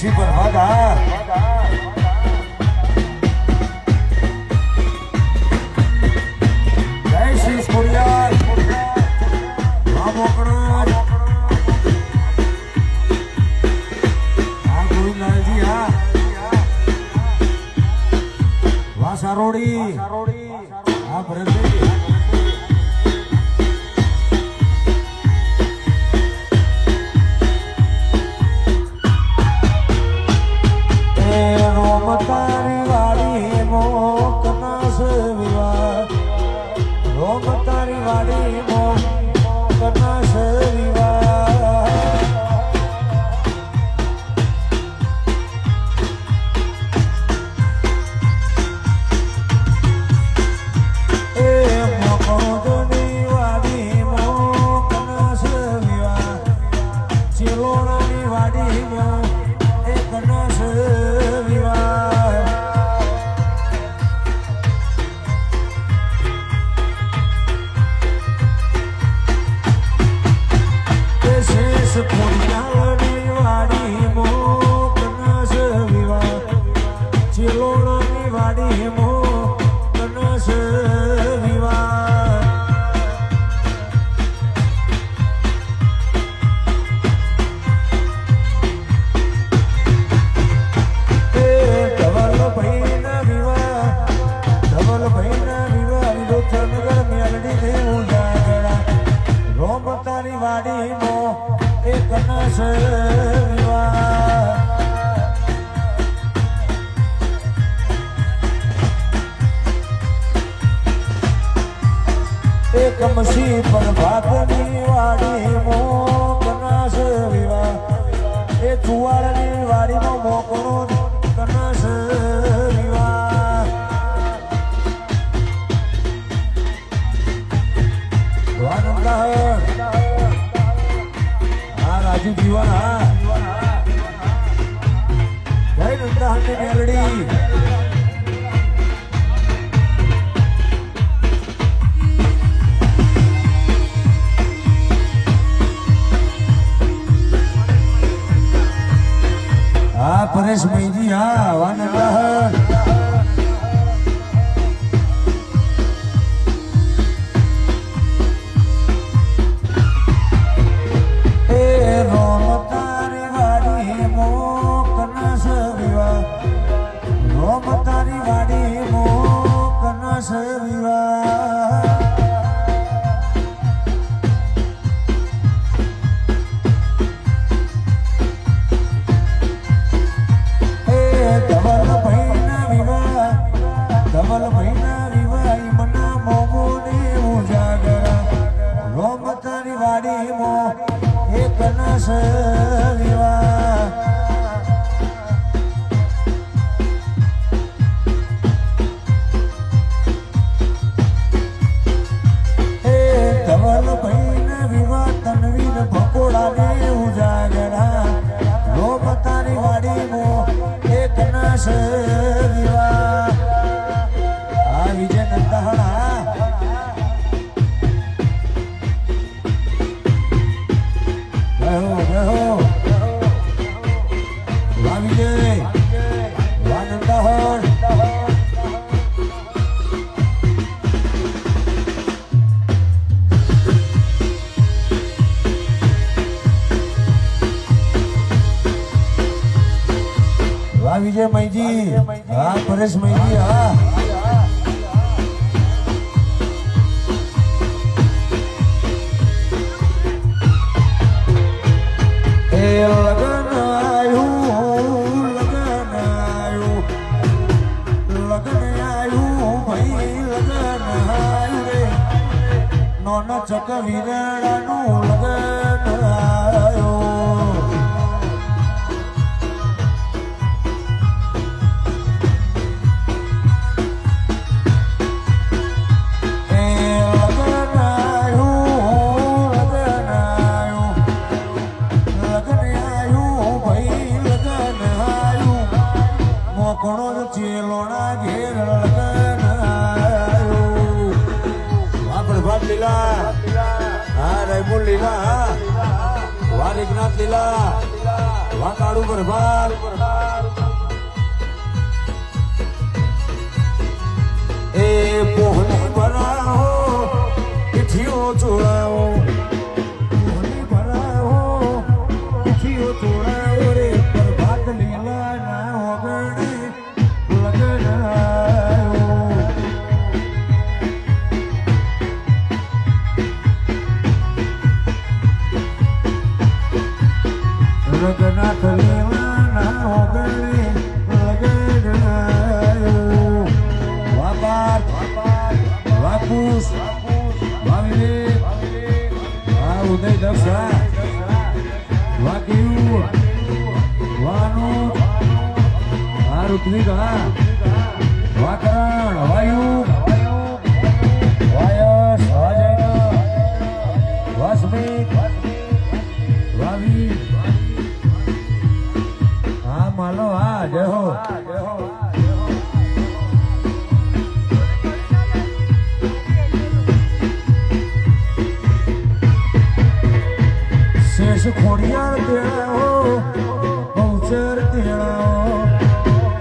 મસી પર ભાગા જય શ્રી સ્કુરિયા મોકણા ગોવિંદલાલજી હા વાસારોડી હા ભરતભાઈ મસી પર ભાગની વાડી મોકનાસ વિવાહ એ ચુવાડની વાડીનો મોકનો કનાસ વિવાહ હા રાજુ જીવન હા જય નંદાહની મેલડી પરેશ ભાઈજી હા વાનંદા એ રોમ તારી વાડી મોકનસ વિવાહ રોમ તારી વાડી મોકનસ વિવાહ વિજય મૈજી હા પરેશ મૈજી હા એ લગન આયું ભાઈ લગન આયું રે નોના ચક વીરણાનું લગન આયો કોણો ચેલોના ઘેર લગન આયો આ પ્રભાત લીલા હા રૈમુલ લીલા હા વાહ રેગનાથ લીલા વાહ કાળુ બરબાર એ પોહની ભરાવો પીઠીઓ ચોળાવો પોહની ભરાવો પીઠીઓ ચોળાવો રે પ્રભાત લીલા ના વગણે લગન રઘનાથ લીલા ના વગણે લગન વાપાર વાપુસ વાવિલે આ ઉદય દક્ષા વાક્યુ વાનું આ ઋત્વિક વાકરણ વાયુ વાયસ વાજય વાસ્મિક વાવી હા માલો હા જય હો શેષ ખોડિયાર તેડાઓ બહુચર તેડાઓ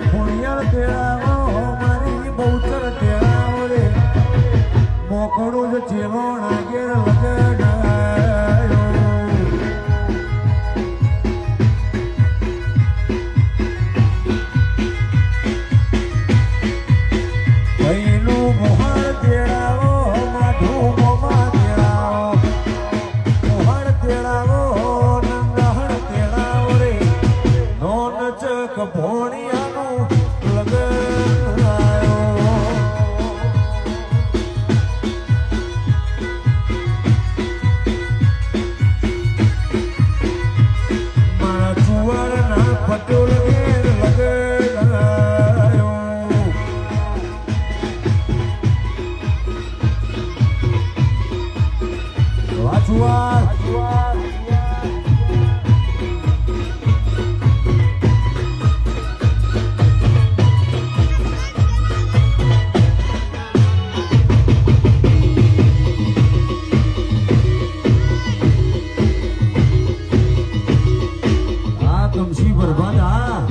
ખોડિયાર તેડાઓ મારી બહુચર તેડાઓ રે મોકળું જ ચેલો નાગેર લગડાયો ભઈનું મોહર તેડાઓ માધું મોમાં તેડાઓ મોહર તેડાઓ ભોણિયાનું લગન આયો મારા જુવારના પટોળ ઘેર લગન આયો વાજુવાર કમસી બરબાદ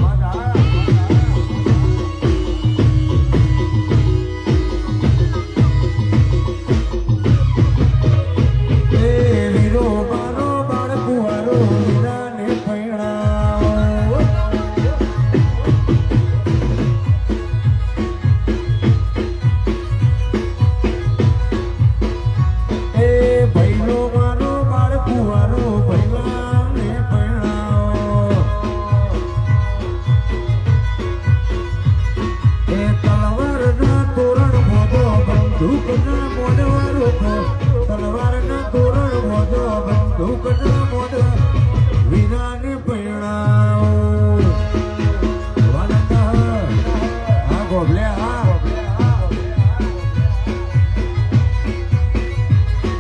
એ વીરો મારો બાળકુવારો વીરાને પૈણાવો એ ભૈલો મારો બાળકુવારો ભૈલાને પૈણાવો બંદૂકના મોઢવારો તલવારના તોરણ મોઢો બંદૂકના મોઢ વીરાને પૈણાવો વાલંદા આ ગોબલે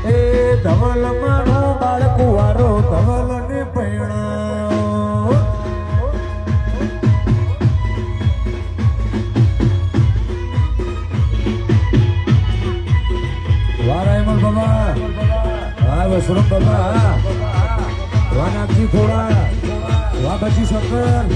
એ ધવલ મારો બાળકુવારો ધવલને પૈણાવો વારાયમલ બાબા હા વસુરમ બાબા વાનાજી થોડા વા બચી શંકર